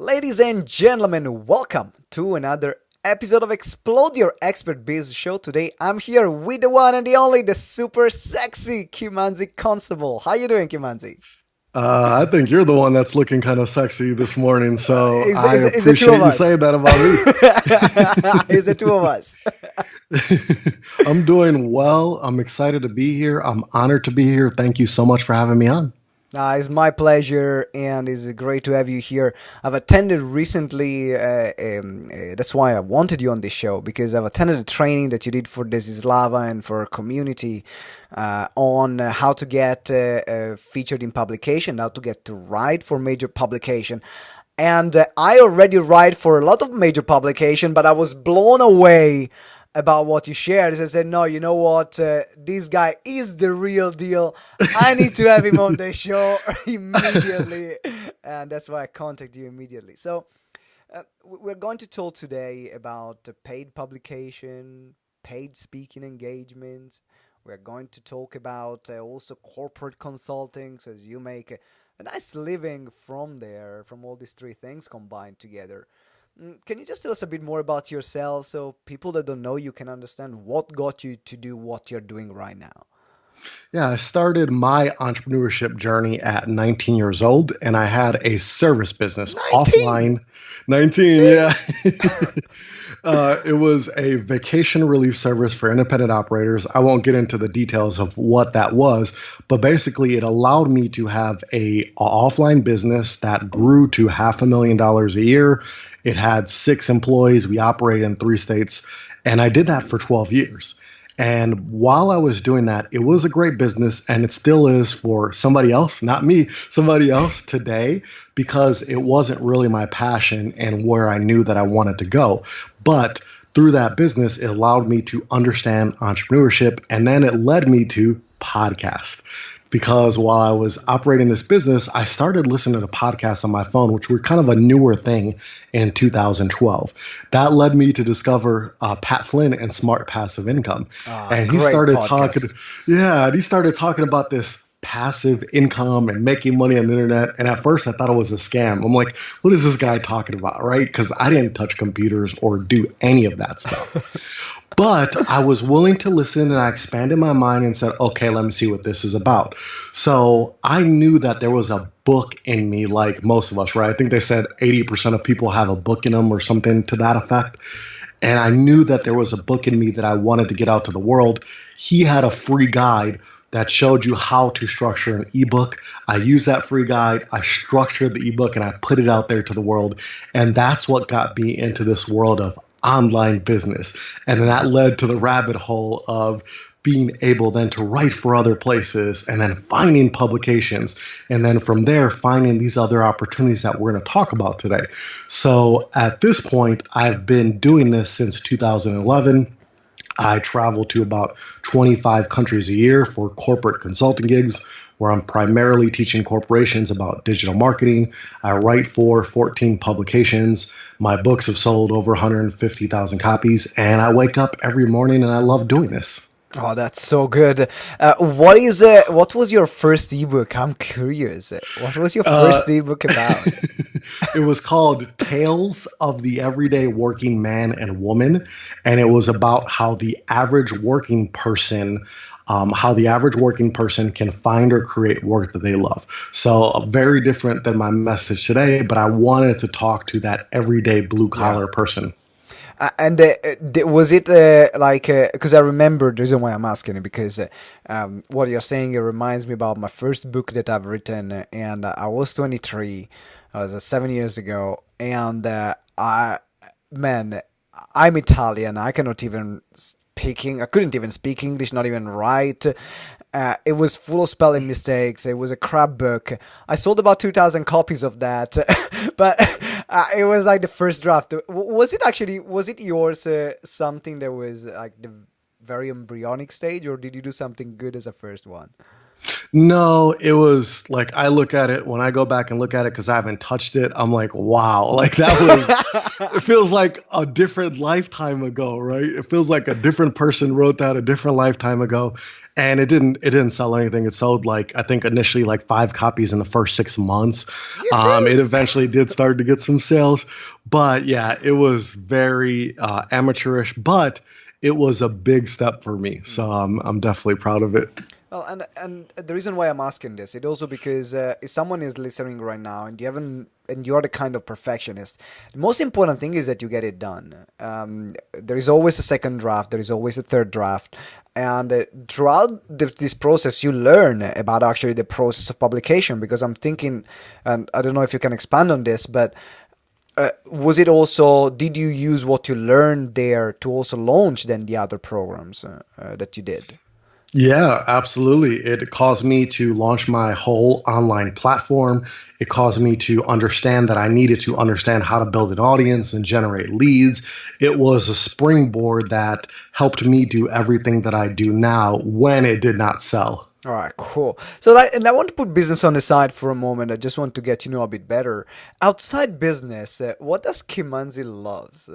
Ladies and gentlemen, welcome to another episode of Explode Your Expert Biz Show. Today I'm here with the one and the only, the super sexy Kimanzi Constable. How you doing, Kimanzi? I think you're the one that's looking kind of sexy this morning, so Is, I is, is the two of appreciate you us? saying that about me. Is the two of us? I'm doing well. I'm excited to be here. I'm honored to be here. Thank you so much for having me on. It's my pleasure, and it's great to have you here. I've attended recently, that's why I wanted you on this show, because I've attended a training that you did for Desislava and for our community on how to get featured in publication, how to get to write for major publication. And I already write for a lot of major publication, but I was blown away about what you shared. I said, no, you know what? This guy is the real deal. I need to have him on the show immediately. And that's why I contacted you immediately. So we're going to talk today about paid publication, paid speaking engagements. We're going to talk about also corporate consulting, so as you make a nice living from there, from all these three things combined together. Can you just tell us a bit more about yourself so people that don't know you can understand what got you to do what you're doing right now? Yeah, I started my entrepreneurship journey at 19 years old, and I had a service business 19! offline. 19, yeah. It was a vacation relief service for independent operators. I won't get into the details of what that was, but basically it allowed me to have a offline business that grew to $500,000 a year. It had 6 employees. We operate in 3 states, and I did that for 12 years. And while I was doing that, it was a great business, and it still is for somebody else, not me, somebody else today, because it wasn't really my passion and where I knew that I wanted to go. But through that business, it allowed me to understand entrepreneurship, and then it led me to podcast. Because while I was operating this business, I started listening to podcasts on my phone, which were kind of a newer thing in 2012. That led me to discover Pat Flynn and Smart Passive Income. And he Great started talking, podcast. yeah, and he started talking about this passive income and making money on the internet. And at first I thought it was a scam. I'm like, what is this guy talking about? Right? Because I didn't touch computers or do any of that stuff. But I was willing to listen, and I expanded my mind and said, okay, let me see what this is about. So I knew that there was a book in me, like most of us, right? I think they said 80% of people have a book in them or something to that effect. And I knew that there was a book in me that I wanted to get out to the world. He had a free guide that showed you how to structure an ebook. I used that free guide, I structured the ebook, and I put it out there to the world. And that's what got me into this world of online business. And then that led to the rabbit hole of being able then to write for other places and then finding publications. And then from there, finding these other opportunities that we're going to talk about today. So at this point, I've been doing this since 2011. I travel to about 25 countries a year for corporate consulting gigs where I'm primarily teaching corporations about digital marketing. I write for 14 publications. My books have sold over 150,000 copies, and I wake up every morning and I love doing this. Oh, that's so good. What was your first ebook? I'm curious. What was your Uh, first ebook about? it was called Tales of the Everyday Working Man and Woman, and it was about how the average working person can find or create work that they love. So very different than my message today, but I wanted to talk to that everyday blue Yeah. collar person. And was it like because I remember the reason why I'm asking it because what you're saying it reminds me about my first book that I've written, and I was 23. I was 7 years ago, and I man, I'm Italian. I cannot even speaking. I couldn't even speak English, not even write. It was full of spelling mistakes. It was a crap book. I sold about 2,000 copies of that, but it was like the first draft. Was it actually? Was it yours? Something that was like the very embryonic stage, or did you do something good as a first one? No, it was like I look at it when I go back and look at it because I haven't touched it. I'm like, wow, like that was. It feels like a different lifetime ago, right? It feels like a different person wrote that a different lifetime ago, and it didn't sell anything. It sold like I think initially like 5 copies in the first 6 months. It Yoo-hoo! eventually did start to get some sales, but yeah, it was very amateurish, but it was a big step for me. So I'm definitely proud of it. Well, and the reason why I'm asking this, it also because if someone is listening right now and you haven't, and you're the kind of perfectionist, the most important thing is that you get it done. There is always a second draft, there is always a third draft, and throughout this process, you learn about actually the process of publication. Because I'm thinking, and I don't know if you can expand on this, but was it also, did you use what you learned there to also launch then the other programs that you did? Yeah, absolutely. It caused me to launch my whole online platform. It caused me to understand that I needed to understand how to build an audience and generate leads. It was a springboard that helped me do everything that I do now when it did not sell. All right, cool. So that, and I want to put business on the side for a moment. I just want to get to know a bit better. Outside business, what does Kimanzi loves?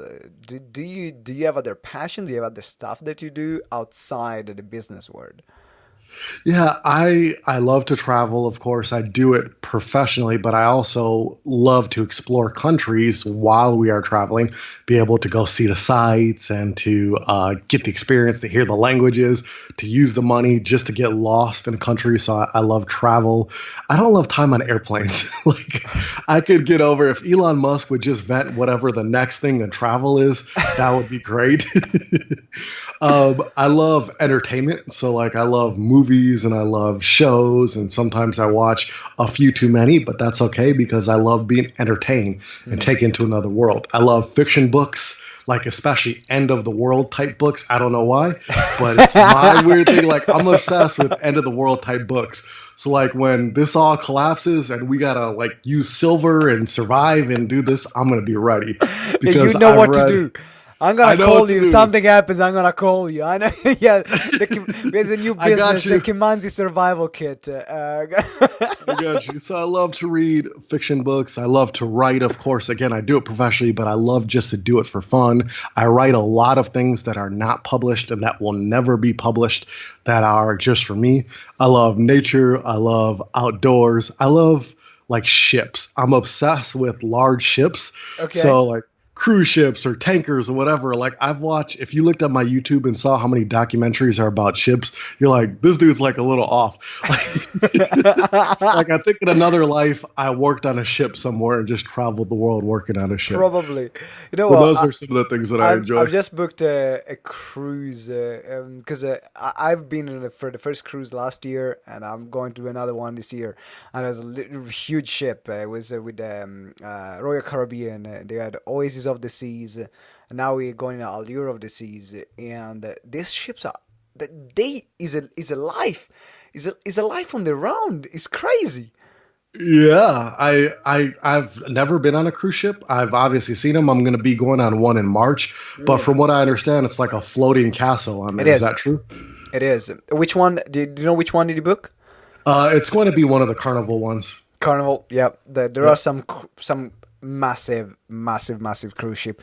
Do you have other passions? Do you have other stuff that you do outside of the business world? Yeah, I love to travel, of course. I do it professionally, but I also love to explore countries while we are traveling, be able to go see the sights and to get the experience, to hear the languages, to use the money just to get lost in a country. So I love travel. I don't love time on airplanes. Like I could get over if Elon Musk would just vent whatever the next thing in travel is, that would be great. I love entertainment. So, like, I love movies and I love shows, and sometimes I watch a few too many, but that's okay because I love being entertained and taken to another world. I love fiction books, like, especially end of the world type books. I don't know why, but it's my weird thing. Like, I'm obsessed with end of the world type books. So, like, when this all collapses and we gotta, like, use silver and survive and do this, I'm gonna be ready Yeah, you because know I've what to read. do. I'm gonna I know what call to you. If do. something happens, I'm gonna call you. I know. Yeah, there's a new I got business, the you. Kimanzi Survival Kit. I got you. So I love to read fiction books. I love to write, of course. Again, I do it professionally, but I love just to do it for fun. I write a lot of things that are not published and that will never be published that are just for me. I love nature. I love outdoors. I love like ships. I'm obsessed with large ships. Okay. So like cruise ships or tankers or whatever. Like I've watched, if you looked at my YouTube and saw how many documentaries are about ships, you're like, this dude's like a little off. Like I think in another life, I worked on a ship somewhere and just traveled the world working on a ship. Probably. You know So what? those are some of the things that I I've enjoy. just booked a cruise because I've been in for the first cruise last year, and I'm going to do another one this year. And it was a huge ship. It was with Royal Caribbean. They had Oasis of the Seas, and now we're going to Allure of the Seas. And these ships are they is a life, is a life on their own. It's crazy. Yeah, I've never been on a cruise ship. I've obviously seen them. I'm going to be going on one in March, but Mm. from what I understand, it's like a floating castle on It there. Is is. that true? It is. Which one? Do you know which one did you book? It's going to be one of the carnival ones. Carnival. Yeah, there are Yep. some massive cruise ship.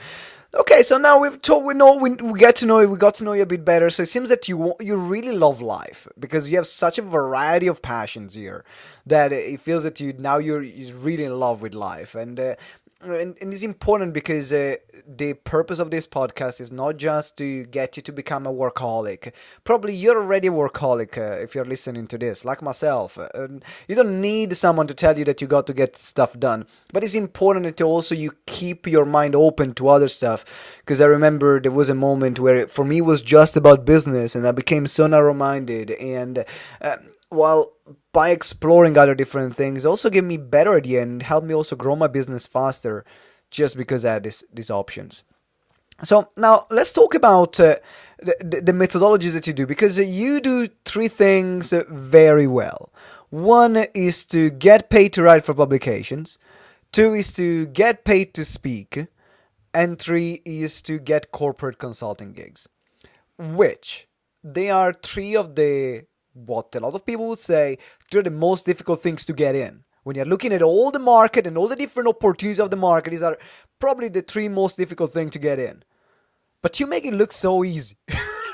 Okay, so now we've told we know we get to know you, we got to know you a bit better. So it seems that you really love life because you have such a variety of passions here that it feels that you're really in love with life, and it's important because the purpose of this podcast is not just to get you to become a workaholic. Probably you're already a workaholic if you're listening to this, like myself. You don't need someone to tell you that you got to get stuff done, but it's important that also you keep your mind open to other stuff. Because I remember there was a moment where for me it was just about business, and I became so narrow-minded, and uh, while by exploring other different things also gave me better idea and helped me also grow my business faster just because I had these options. So now let's talk about the methodologies that you do, because you do three things very well. One is to get paid to write for publications, two is to get paid to speak, and three is to get corporate consulting gigs, which they are three of the what a lot of people would say, they're the most difficult things to get in. When you're looking at all the market and all the different opportunities of the market, these are probably the three most difficult things to get in. But you make it look so easy.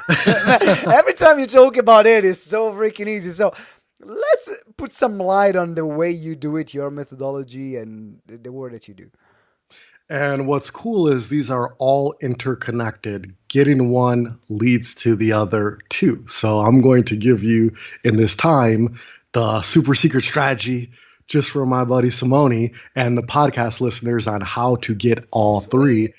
Every time you talk about it, it's so freaking easy. So let's put some light on the way you do it, your methodology, and the work that you do. And what's cool is these are all interconnected. Getting one leads to the other too. So I'm going to give you in this time the super secret strategy just for my buddy Simone and the podcast listeners on how to get all three.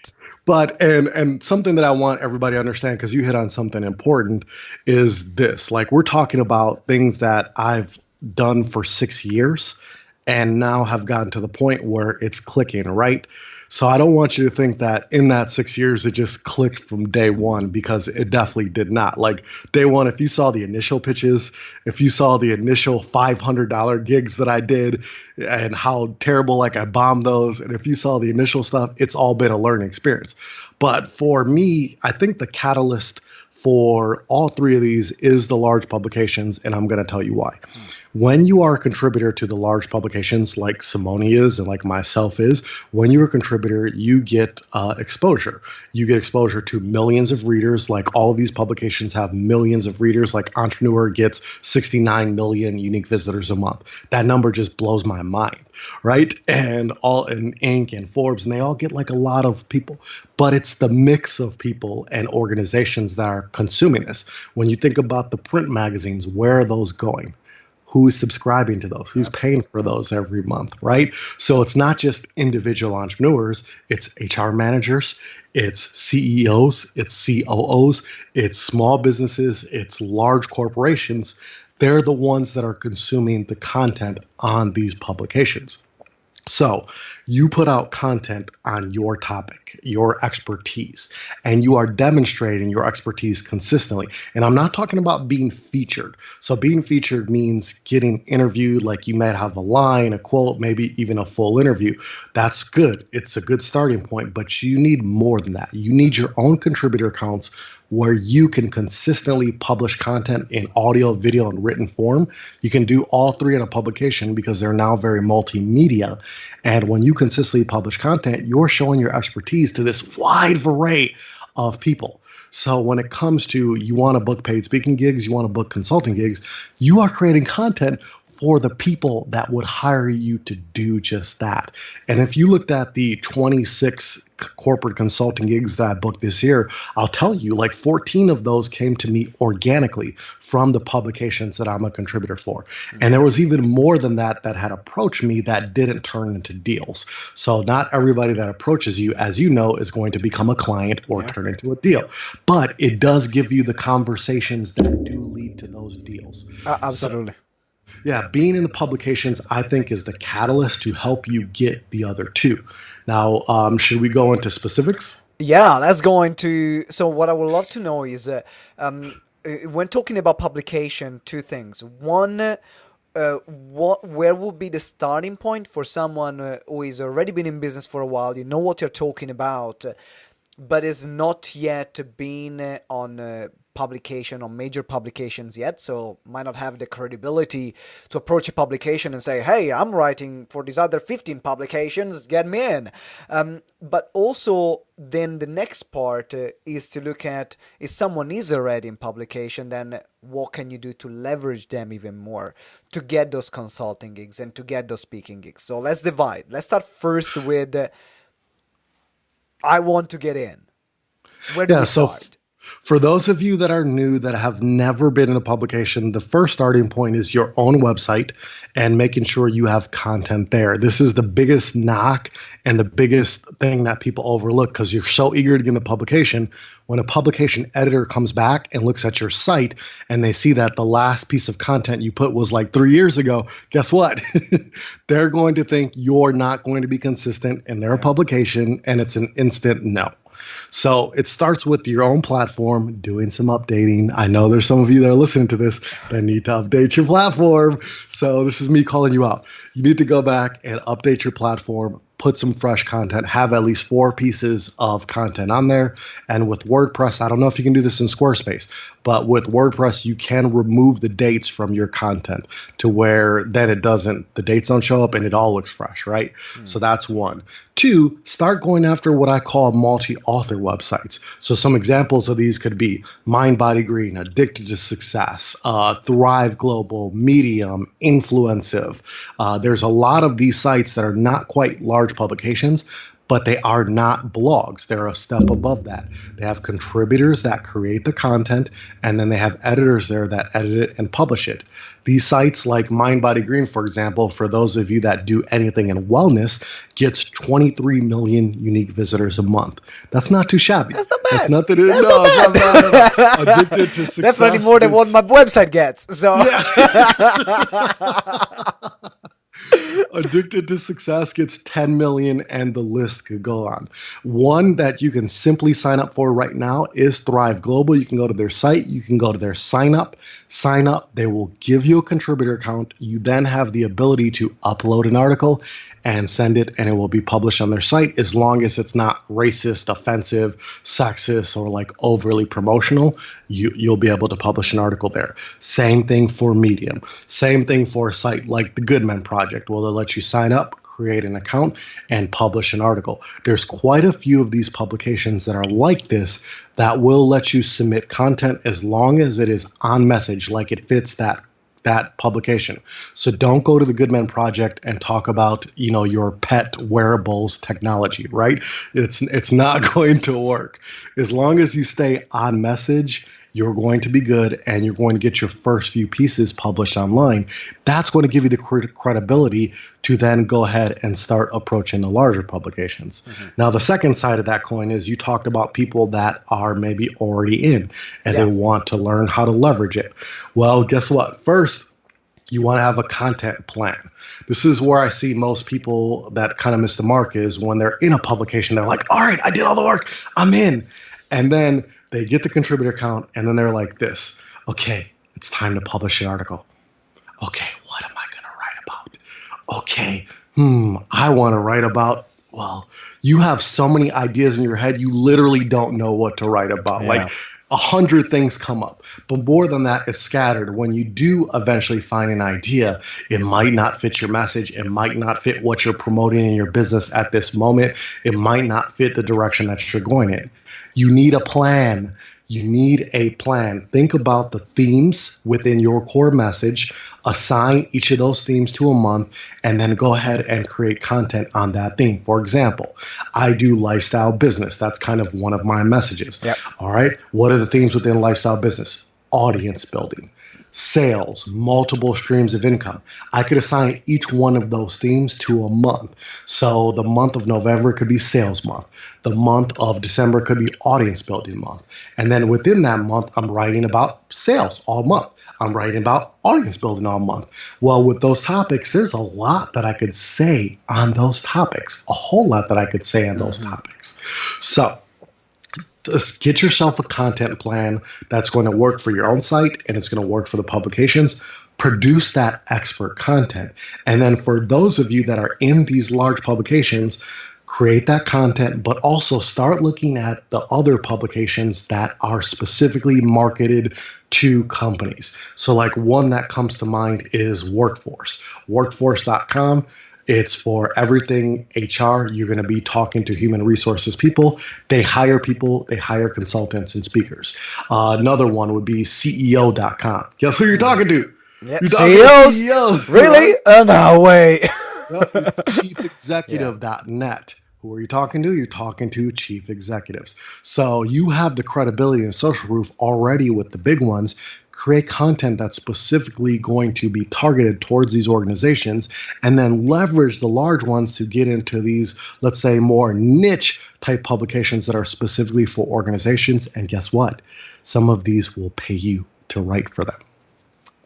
But and something that I want everybody to understand, because you hit on something important, is this. Like, we're talking about things that I've done for 6 years and now have gotten to the point where it's clicking, right? So I don't want you to think that in that 6 years it just clicked from day one, because it definitely did not. Like, day one, if you saw the initial pitches, if you saw the initial $500 gigs that I did and how terrible, like, I bombed those, and if you saw the initial stuff, it's all been a learning experience. But for me, I think the catalyst for all three of these is the large publications, and I'm going to tell you why. When you are a contributor to the large publications like Simone is and like myself is, when you're a contributor, you get exposure. You get exposure to millions of readers. Like, all of these publications have millions of readers. Like, Entrepreneur gets 69 million unique visitors a month. That number just blows my mind, right? And all in Inc. and Forbes, and they all get like a lot of people. But it's the mix of people and organizations that are consuming this. When you think about the print magazines, where are those going? Who's subscribing to those? Who's paying for those every month, right? So it's not just individual entrepreneurs, it's HR managers, it's CEOs, it's COOs, it's small businesses, it's large corporations. They're the ones that are consuming the content on these publications. So you put out content on your topic, your expertise, and you are demonstrating your expertise consistently. And I'm not talking about being featured. So being featured means getting interviewed, like you might have a line, a quote, maybe even a full interview. That's good. It's a good starting point, but you need more than that. You need your own contributor accounts where you can consistently publish content in audio, video, and written form. You can do all three in a publication because they're now very multimedia. And when you consistently publish content, you're showing your expertise to this wide array of people. So when it comes to, you want to book paid speaking gigs, you want to book consulting gigs, you are creating content for the people that would hire you to do just that. And if you looked at the 26 corporate consulting gigs that I booked this year, I'll tell you, like 14 of those came to me organically from the publications that I'm a contributor for. And there was even more than that that had approached me that didn't turn into deals. So not everybody that approaches you, as you know, is going to become a client or turn into a deal. But it does give you the conversations that do lead to those deals. Absolutely. Yeah, being in the publications, I think, is the catalyst to help you get the other two. Now, should we go into specifics? Yeah, let's go into. So what I would love to know is, when talking about publication, two things. One, where will be the starting point for someone who has already been in business for a while? You know what you're talking about, but is not yet been on publication, on major publications yet, so might not have the credibility to approach a publication and say, hey, I'm writing for these other 15 publications, get me in. But also then the next part is to look at, if someone is already in publication, then what can you do to leverage them even more to get those consulting gigs and to get those speaking gigs? So let's divide. Let's start first with I want to get in. Where do we start? For those of you that are new, that have never been in a publication, the first starting point is your own website and making sure you have content there. This is the biggest knock and the biggest thing that people overlook, because you're so eager to get in the publication. When a publication editor comes back and looks at your site and they see that the last piece of content you put was like 3 years ago, guess what? They're going to think you're not going to be consistent in their publication, and it's an instant no. So it starts with your own platform, doing some updating. I know there's some of you that are listening to this that need to update your platform. So this is me calling you out. You need to go back and update your platform, put some fresh content, have at least 4 pieces of content on there. And with WordPress, I don't know if you can do this in Squarespace, But with WordPress, you can remove the dates from your content to where then the dates don't show up and it all looks fresh, right? So that's one. Two, start going after what I call multi-author websites. So some examples of these could be Mind Body Green, Addicted to Success, Thrive Global, Medium, Influensive. There's a lot of these sites that are not quite large publications, but they are not blogs. They're a step above that. They have contributors that create the content, and then they have editors there that edit it and publish it. These sites like Mind Body Green, for example, for those of you that do anything in wellness, gets 23 million unique visitors a month. That's not too shabby. That's not bad. It's not that That's not bad. Addicted to Success. Definitely more than what my website gets. So. Yeah. Addicted to Success gets 10 million, and the list could go on. One that you can simply sign up for right now is Thrive Global. You can go to their site. You can go to their sign up. They will give you a contributor account. You then have the ability to upload an article and send it, and it will be published on their site as long as it's not racist, offensive, sexist, or like overly promotional. You'll be able to publish an article there. Same thing for Medium. Same thing for a site like the Goodman Project, where they'll let you sign up, create an account, and publish an article. There's quite a few of these publications that are like this that will let you submit content as long as it is on message, like it fits that publication. So don't go to the Goodman Project and talk about, your pet wearables technology, right? It's not going to work. As long as you stay on message, you're going to be good, and you're going to get your first few pieces published online. That's going to give you the credibility to then go ahead and start approaching the larger publications. Mm-hmm. Now, the second side of that coin is you talked about people that are maybe already in and they want to learn how to leverage it. Well, guess what? First, you want to have a content plan. This is where I see most people that kind of miss the mark is when they're in a publication, they're like, all right, I did all the work, I'm in. And then they get the contributor count, and then they're like this. Okay, it's time to publish an article. Okay, what am I going to write about? Okay, I want to write about, well, you have so many ideas in your head, you literally don't know what to write about. Yeah. Like 100 things come up. But more than that, it's scattered. When you do eventually find an idea, it might not fit your message. It might not fit what you're promoting in your business at this moment. It might not fit the direction that you're going in. You need a plan. You need a plan. Think about the themes within your core message, assign each of those themes to a month, and then go ahead and create content on that theme. For example, I do lifestyle business. That's kind of one of my messages. Yep. All right. What are the themes within lifestyle business? Audience building, sales, multiple streams of income. I could assign each one of those themes to a month. So the month of November could be sales month. The month of December could be audience building month. And then within that month, I'm writing about sales all month. I'm writing about audience building all month. Well, with those topics, there's a lot that I could say on those topics, a whole lot that I could say on those topics. So just get yourself a content plan that's going to work for your own site, and it's going to work for the publications. Produce that expert content. And then for those of you that are in these large publications, create that content, but also start looking at the other publications that are specifically marketed to companies. So like one that comes to mind is Workforce. Workforce.com. It's for everything HR. You're going to be talking to human resources people. They hire people. They hire consultants and speakers. Another one would be CEO.com. Guess who you're talking to? Yeah, CEOs? Really? Oh, no way. ChiefExecutive.net. Who are you talking to? You're talking to chief executives. So you have the credibility and social proof already with the big ones. Create content that's specifically going to be targeted towards these organizations, and then leverage the large ones to get into these, let's say, more niche type publications that are specifically for organizations. And guess what? Some of these will pay you to write for them.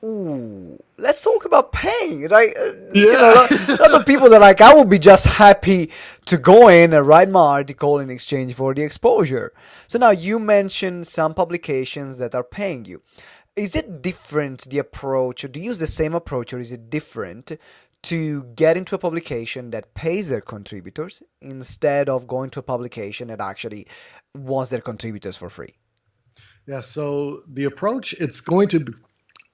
Ooh, let's talk about paying, right? Lot of people that are like, I would be just happy to go in and write my article in exchange for the exposure. So now you mentioned some publications that are paying you. Is it different, the approach, or do you use the same approach, or is it different to get into a publication that pays their contributors instead of going to a publication that actually wants their contributors for free? Yeah, so the approach, it's going to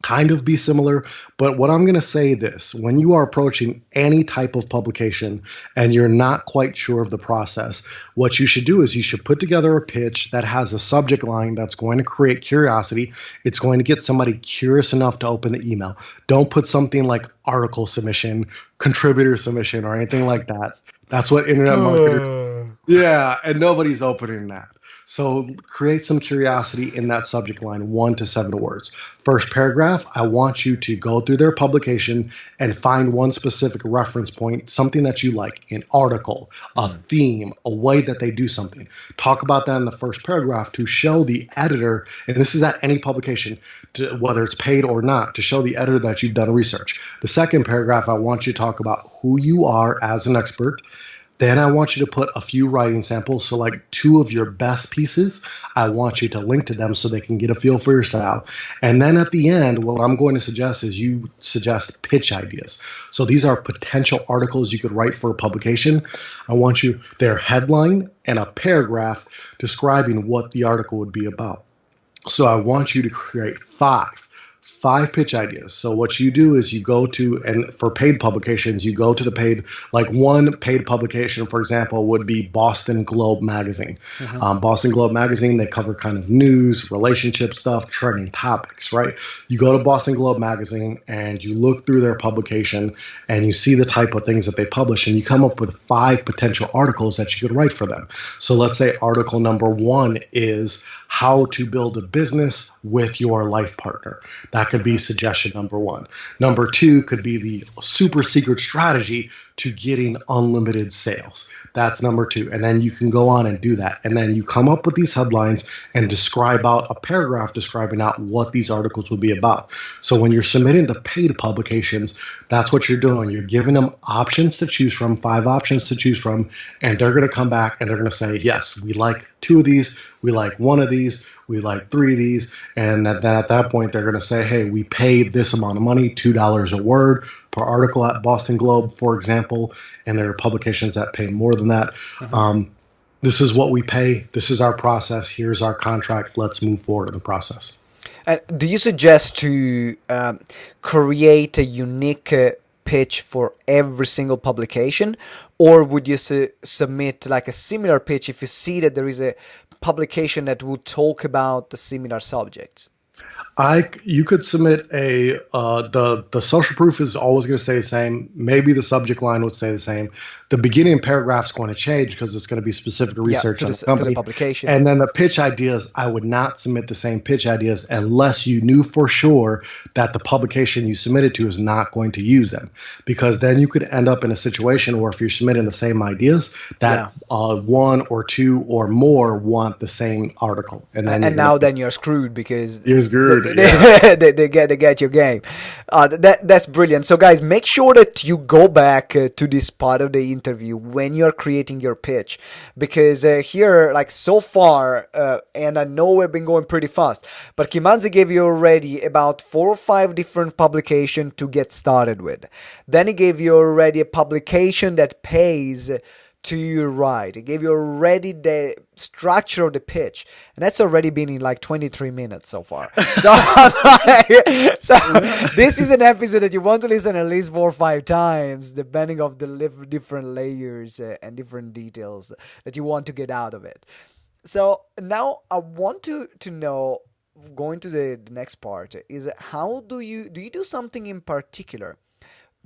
kind of be similar, but what I'm going to say this, when you are approaching any type of publication and you're not quite sure of the process, what you should do is you should put together a pitch that has a subject line that's going to create curiosity. It's going to get somebody curious enough to open the email. Don't put something like article submission, contributor submission, or anything like that. That's what internet marketers, yeah, and nobody's opening that. So create some curiosity in that subject line, 1 to 7 words. First paragraph, I want you to go through their publication and find one specific reference point, something that you like, an article, a theme, a way that they do something. Talk about that in the first paragraph to show the editor, and this is at any publication, whether it's paid or not, to show the editor that you've done research. The second paragraph, I want you to talk about who you are as an expert. Then I want you to put a few writing samples. So like 2 of your best pieces, I want you to link to them so they can get a feel for your style. And then at the end, what I'm going to suggest is you suggest pitch ideas. So these are potential articles you could write for a publication. I want you, their headline and a paragraph describing what the article would be about. So I want you to create five pitch ideas. So what you do is you go to, and for paid publications, you go to the paid, like one paid publication, for example, would be Boston Globe Magazine. Boston Globe Magazine, they cover kind of news, relationship stuff, trending topics, right? You go to Boston Globe Magazine and you look through their publication and you see the type of things that they publish and you come up with 5 potential articles that you could write for them. So let's say article number 1 is how to build a business with your life partner. That could be suggestion number 1. Number 2 could be the super secret strategy to getting unlimited sales. That's number 2. And then you can go on and do that. And then you come up with these headlines and describe out a paragraph describing out what these articles will be about. So when you're submitting to paid publications, that's what you're doing. You're giving them options to choose from, 5 options to choose from, and they're going to come back and they're going to say, yes, we like 2 of these, we like 1 of these, we like 3 of these. And then at that point, they're going to say, hey, we paid this amount of money, $2 a word per article at Boston Globe, for example, and there are publications that pay more than that. This is what we pay. This is our process. Here's our contract. Let's move forward in the process. And do you suggest to create a unique pitch for every single publication, or would you submit like a similar pitch if you see that there is a publication that would talk about the similar subjects? You could submit the social proof is always going to stay the same. Maybe the subject line would stay the same. The beginning paragraph is going to change because it's going to be specific research on the company. To the publication. And then the pitch ideas, I would not submit the same pitch ideas unless you knew for sure that the publication you submitted to is not going to use them. Because then you could end up in a situation where if you're submitting the same ideas, that 1 or 2 or more want the same article. And now then you're screwed because you're screwed. They get your game. That's brilliant. So guys, make sure that you go back to this part of the interview when you're creating your pitch, because here, like so far, and I know we've been going pretty fast, but Kimanzi gave you already about 4 or 5 different publications to get started with. Then he gave you already a publication that pays to write. It gave you already the structure of the pitch, and that's already been in like 23 minutes so far. So, so this is an episode that you want to listen at least 4 or 5 times, depending of the different layers and different details that you want to get out of it. So now I want to know, going to the next part, is how do you do something in particular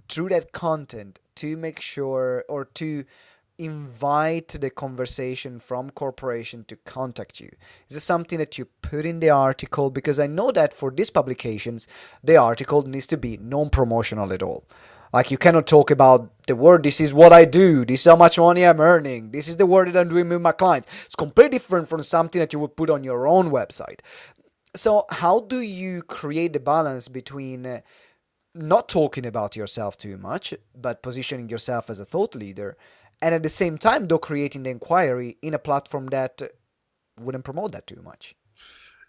through that content to make sure, or to invite the conversation from corporation to contact you? Is this something that you put in the article? Because I know that for these publications, the article needs to be non-promotional at all. Like, you cannot talk about the word, this is what I do, this is how much money I'm earning, this is the work that I'm doing with my clients. It's completely different from something that you would put on your own website. So how do you create the balance between not talking about yourself too much, but positioning yourself as a thought leader, and at the same time, though, creating the inquiry in a platform that wouldn't promote that too much?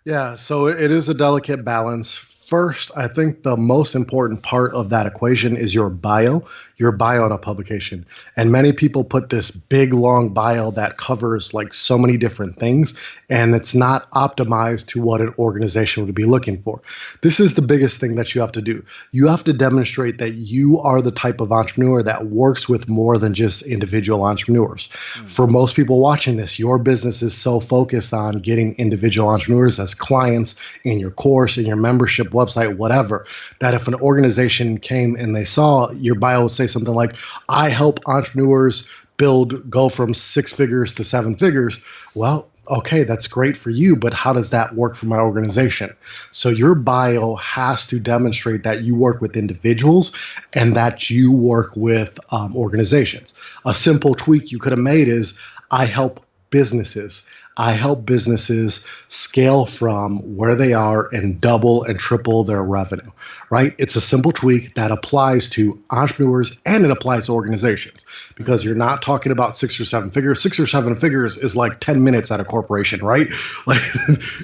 Yeah, so it is a delicate balance. First, I think the most important part of that equation is your bio. your bio in a publication. And many people put this big, long bio that covers like so many different things, and it's not optimized to what an organization would be looking for. This is the biggest thing that you have to do. You have to demonstrate that you are the type of entrepreneur that works with more than just individual entrepreneurs. For most people watching this, your business is so focused on getting individual entrepreneurs as clients in your course, in your membership website, whatever, that if an organization came and they saw your bio say something like, I help entrepreneurs go from 6 figures to 7 figures, well, okay, that's great for you, but how does that work for my organization? So your bio has to demonstrate that you work with individuals and that you work with organizations. A simple tweak you could have made is, I help businesses. I help businesses scale from where they are and double and triple their revenue, right? It's a simple tweak that applies to entrepreneurs and it applies to organizations, because you're not talking about 6 or 7 figures. 6 or 7 figures is like 10 minutes at a corporation, right? Like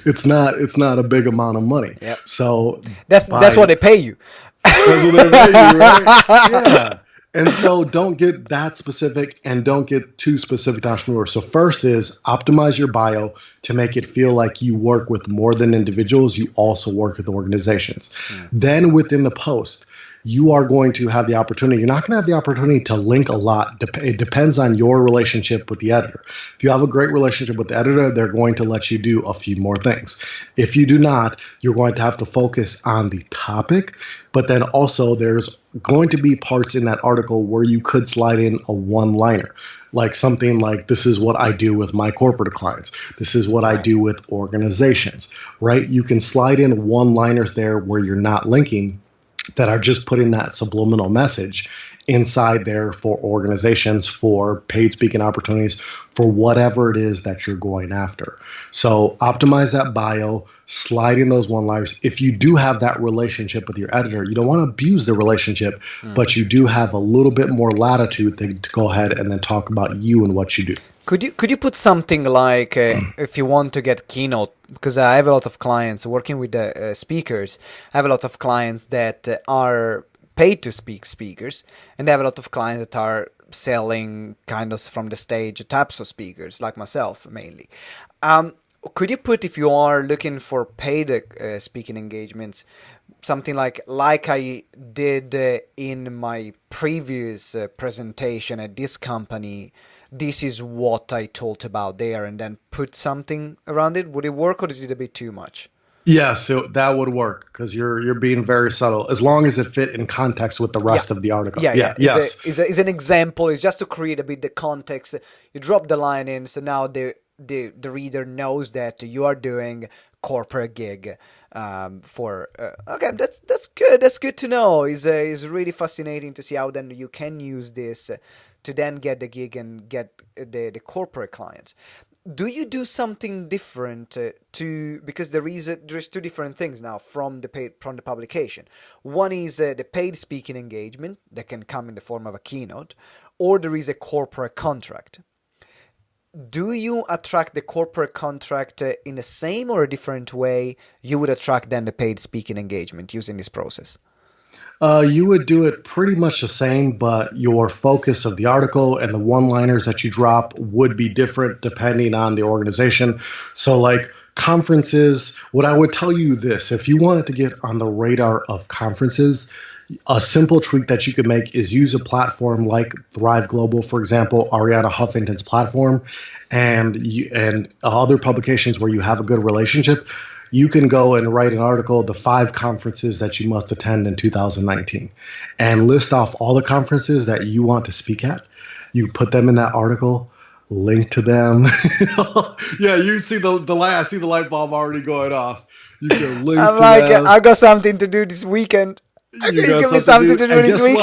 it's not a big amount of money. Yep. So that's what they pay you. That's what they pay you, right? Yeah. And so don't get that specific and don't get too specific to entrepreneurs. So first is optimize your bio to make it feel like you work with more than individuals. You also work with organizations. Then within the post, you are going to have the opportunity. You're not going to have the opportunity to link a lot. It depends on your relationship with the editor. If you have a great relationship with the editor, they're going to let you do a few more things. If you do not, you're going to have to focus on the topic. But then also there's going to be parts in that article where you could slide in a one-liner. Like something like, this is what I do with my corporate clients. This is what I do with organizations, right? You can slide in one-liners there where you're not linking, that are just putting that subliminal message inside there for organizations, for paid speaking opportunities, for whatever it is that you're going after. So optimize that bio, slide in those one-liners. If you do have that relationship with your editor, you don't want to abuse the relationship, but you do have a little bit more latitude to go ahead and then talk about you and what you do. Could you put something like, if you want to get keynote, because I have a lot of clients working with the speakers, I have a lot of clients that are paid to speak speakers, and I have a lot of clients that are selling kind of from the stage types of speakers, like myself mainly. Could you put, if you are looking for paid speaking engagements, something like I did in my previous presentation at this company, this is what I talked about there, and then put something around it? Would it work, or is it a bit too much? Yeah, so that would work because you're being very subtle, as long as it fit in context with the rest of the article. Yes. Is an example. It's just to create a bit the context. You drop the line in, so now the reader knows that you are doing corporate gig. Okay, that's good. That's good to know. Is really fascinating to see how then you can use this to then get the gig and get the corporate clients. Do you do something different because there's two different things now from the publication. One is the paid speaking engagement that can come in the form of a keynote, or there is a corporate contract. Do you attract the corporate contract in the same or a different way you would attract then the paid speaking engagement using this process? You would do it pretty much the same, but your focus of the article and the one-liners that you drop would be different depending on the organization. So like conferences, what I would tell you this, if you wanted to get on the radar of conferences, a simple tweak that you could make is use a platform like Thrive Global, for example, Ariana Huffington's platform, and other publications where you have a good relationship. You can go and write an article, the 5 conferences that you must attend in 2019, and list off all the conferences that you want to speak at. You put them in that article, link to them. Yeah, you see I see the light bulb already going off. You can link to them. I've got something to do this weekend. You give me something to do this week.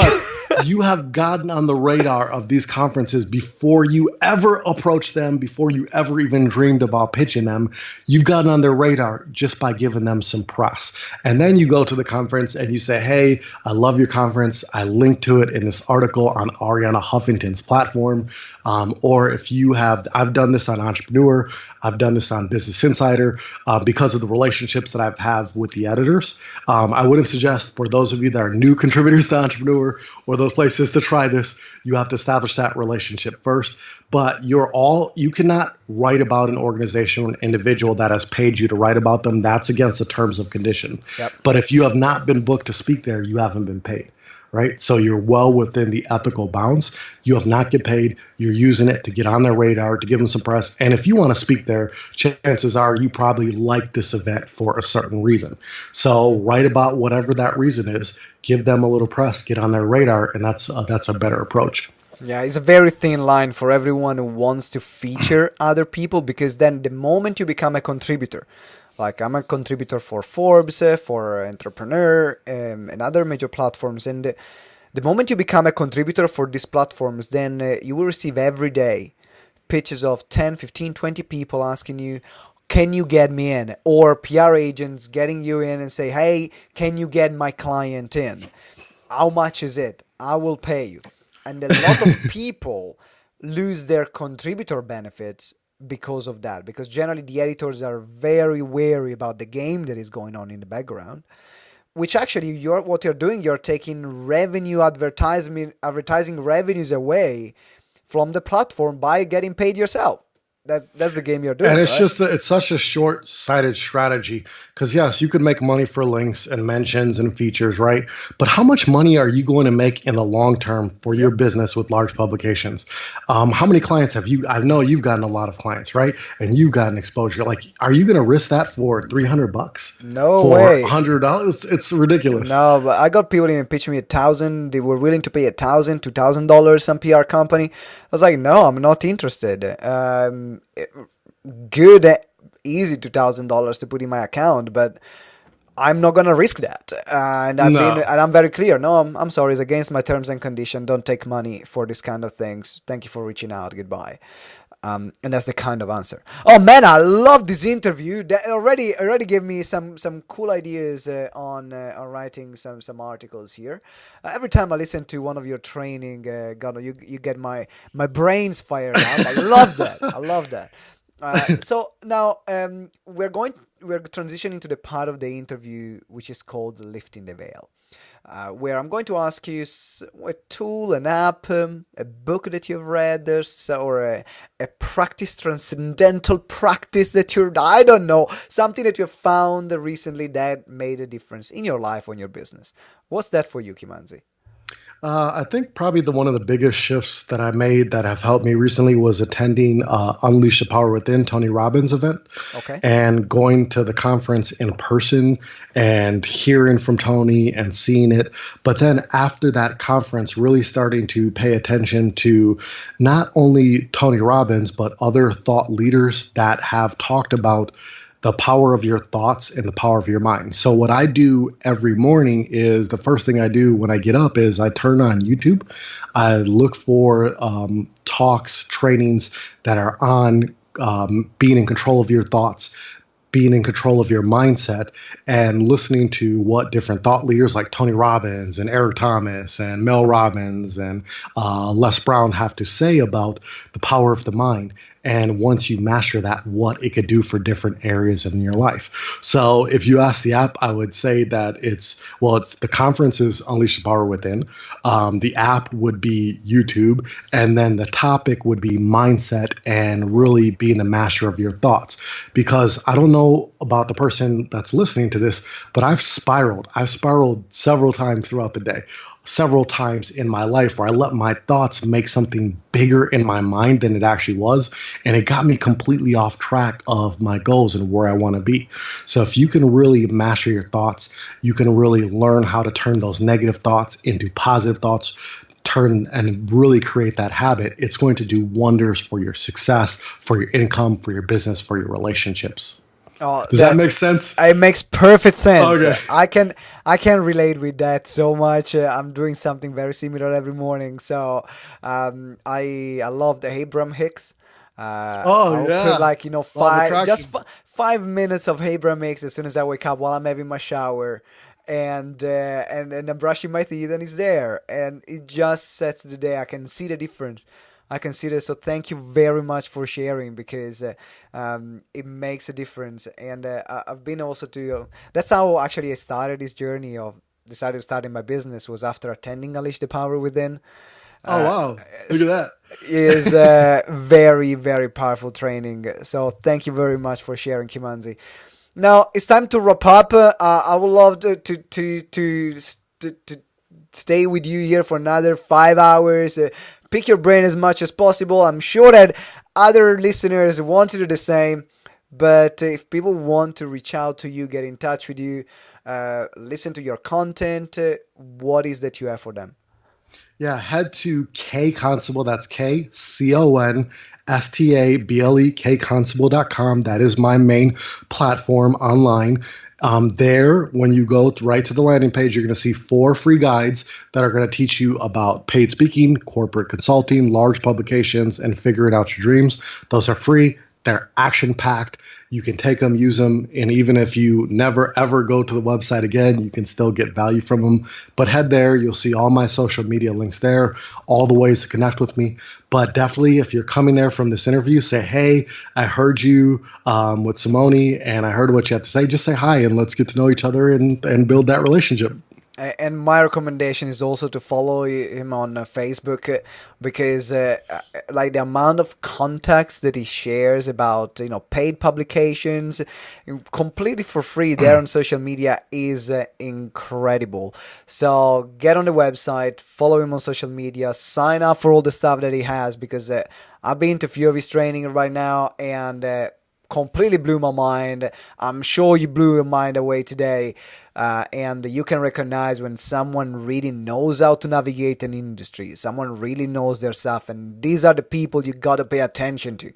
You have gotten on the radar of these conferences before you ever approached them, before you ever even dreamed about pitching them. You've gotten on their radar just by giving them some press. And then you go to the conference and you say, hey, I love your conference. I linked to it in this article on Ariana Huffington's platform. Or if you have, I've done this on Entrepreneur, I've done this on Business Insider because of the relationships that I have with the editors. I wouldn't suggest for those of of you that are new contributors to Entrepreneur or those places to try this, you have to establish that relationship first. But you cannot write about an organization or an individual that has paid you to write about them. That's against the terms of condition. Yep. But if you have not been booked to speak there, you haven't been paid. Right? So you're well within the ethical bounds. You have not get paid. You're using it to get on their radar, to give them some press. And if you want to speak there, chances are you probably like this event for a certain reason. So write about whatever that reason is, give them a little press, get on their radar, and that's a better approach. Yeah, it's a very thin line for everyone who wants to feature other people, because then the moment you become a contributor, like I'm a contributor for Forbes, for Entrepreneur, and other major platforms, and the moment you become a contributor for these platforms, then you will receive every day pitches of 10, 15, 20 people asking you, can you get me in? Or PR agents getting you in and say, hey, can you get my client in? How much is it? I will pay you. And a lot of people lose their contributor benefits because of that. Because generally the editors are very wary about the game that is going on in the background. Which actually, what you're doing, you're taking advertising revenues away from the platform by getting paid yourself. That's the game you're doing. And it's right? just that it's such a short-sighted strategy, because yes, you could make money for links and mentions and features, right? But how much money are you going to make in the long term for your business with large publications? How many clients have you? I know you've gotten a lot of clients, right? And you've gotten exposure. Like, are you going to risk that for $300? No for way. $100? It's ridiculous. No, but I got people even pitching me $1,000. They were willing to pay $1,000, $2,000. Some PR company. I was like, no, I'm not interested. Good, easy $2,000 to put in my account, but I'm not gonna risk that. And I'm very clear. No, I'm sorry. It's against my terms and conditions. Don't take money for this kind of things. Thank you for reaching out. Goodbye. And that's the kind of answer. Oh man, I love this interview. That already gave me some cool ideas on writing some articles here. Every time I listen to one of your training, God, you get my brains fired up. I love that. I love that. So now we're transitioning to the part of the interview which is called lifting the veil. Where I'm going to ask you a tool, an app, a book that you've read, or a practice, transcendental practice that I don't know, something that you've found recently that made a difference in your life or in your business. What's that for you, Kimanzi? I think probably one of the biggest shifts that I made that have helped me recently was attending Unleash the Power Within, Tony Robbins' event. Okay. And going to the conference in person and hearing from Tony and seeing it. But then after that conference, really starting to pay attention to not only Tony Robbins, but other thought leaders that have talked about the power of your thoughts and the power of your mind. So what I do every morning is the first thing I do when I get up is I turn on YouTube. I look for talks, trainings that are on being in control of your thoughts, being in control of your mindset, and listening to what different thought leaders like Tony Robbins and Eric Thomas and Mel Robbins and Les Brown have to say about the power of the mind. And once you master that, what it could do for different areas in your life. So if you ask the app, I would say that it's the conference is Unleash the Power Within. The app would be YouTube. And then the topic would be mindset and really being the master of your thoughts. Because I don't know about the person that's listening to this, but I've spiraled. I've spiraled several times throughout the day. Several times in my life where I let my thoughts make something bigger in my mind than it actually was. And it got me completely off track of my goals and where I want to be. So if you can really master your thoughts, you can really learn how to turn those negative thoughts into positive thoughts, turn and really create that habit. It's going to do wonders for your success, for your income, for your business, for your relationships. Does that make sense? It makes perfect sense. Okay. I can relate with that so much. I'm doing something very similar every morning. So I love the Abraham Hicks. I'll put five minutes of Abraham Hicks as soon as I wake up while I'm having my shower. And I'm brushing my teeth and it's there. And it just sets the day. I can see the difference. I can see this. So thank you very much for sharing, because it makes a difference. And I've been also to that's how actually I started this journey of decided to start in my business was after attending Unleash the Power Within. Oh Uh, wow, look at that. is very, very powerful training. So thank you very much for sharing, Kimanzi. Now it's time to wrap up. I would love to stay with you here for another 5 hours. Pick your brain as much as possible. I'm sure that other listeners want to do the same. But if people want to reach out to you, get in touch with you, listen to your content, what is that you have for them? Yeah, head to K Constable. That's KConstable, Constable.com. That is my main platform online. There, when you go right to the landing page, you're going to see 4 free guides that are going to teach you about paid speaking, corporate consulting, large publications, and figuring out your dreams. Those are free. They're action packed. You can take them, use them, and even if you never ever go to the website again, you can still get value from them. But head there, you'll see all my social media links there, all the ways to connect with me. But definitely, if you're coming there from this interview, say, hey, I heard you with Simone, and I heard what you had to say. Just say hi, and let's get to know each other and build that relationship. And my recommendation is also to follow him on Facebook because like the amount of contacts that he shares about paid publications completely for free there on social media is incredible. So get on the website, follow him on social media, sign up for all the stuff that he has because I've been to a few of his training right now and completely blew my mind. I'm sure you blew your mind away today. And you can recognize when someone really knows how to navigate an industry, someone really knows their stuff, and these are the people you gotta pay attention to.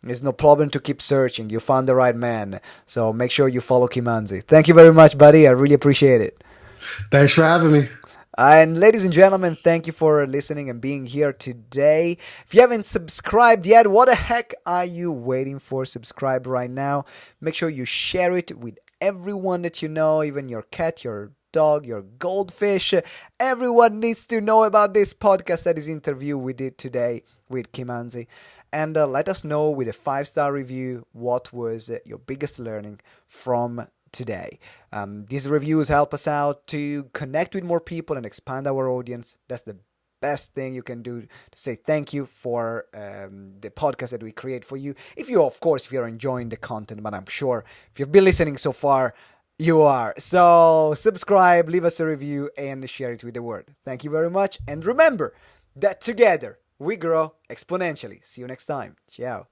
There's no problem to keep searching. You found the right man. So make sure you follow Kimanzi. Thank you very much, buddy. I really appreciate it. Thanks for having me. And ladies and gentlemen, thank you for listening and being here today. If you haven't subscribed yet, what the heck are you waiting for? Subscribe right now. Make sure you share it with everyone that you know, even your cat, your dog, your goldfish. Everyone needs to know about this podcast, that is interview we did today with Kimanzi. And let us know with a 5-star review what was your biggest learning from today. These reviews help us out to connect with more people and expand our audience. That's the best thing you can do to say thank you for the podcast that we create for you. If you're enjoying the content, but I'm sure if you've been listening so far, you are. So subscribe, leave us a review, and share it with the world. Thank you very much. And remember that together we grow exponentially. See you next time. Ciao.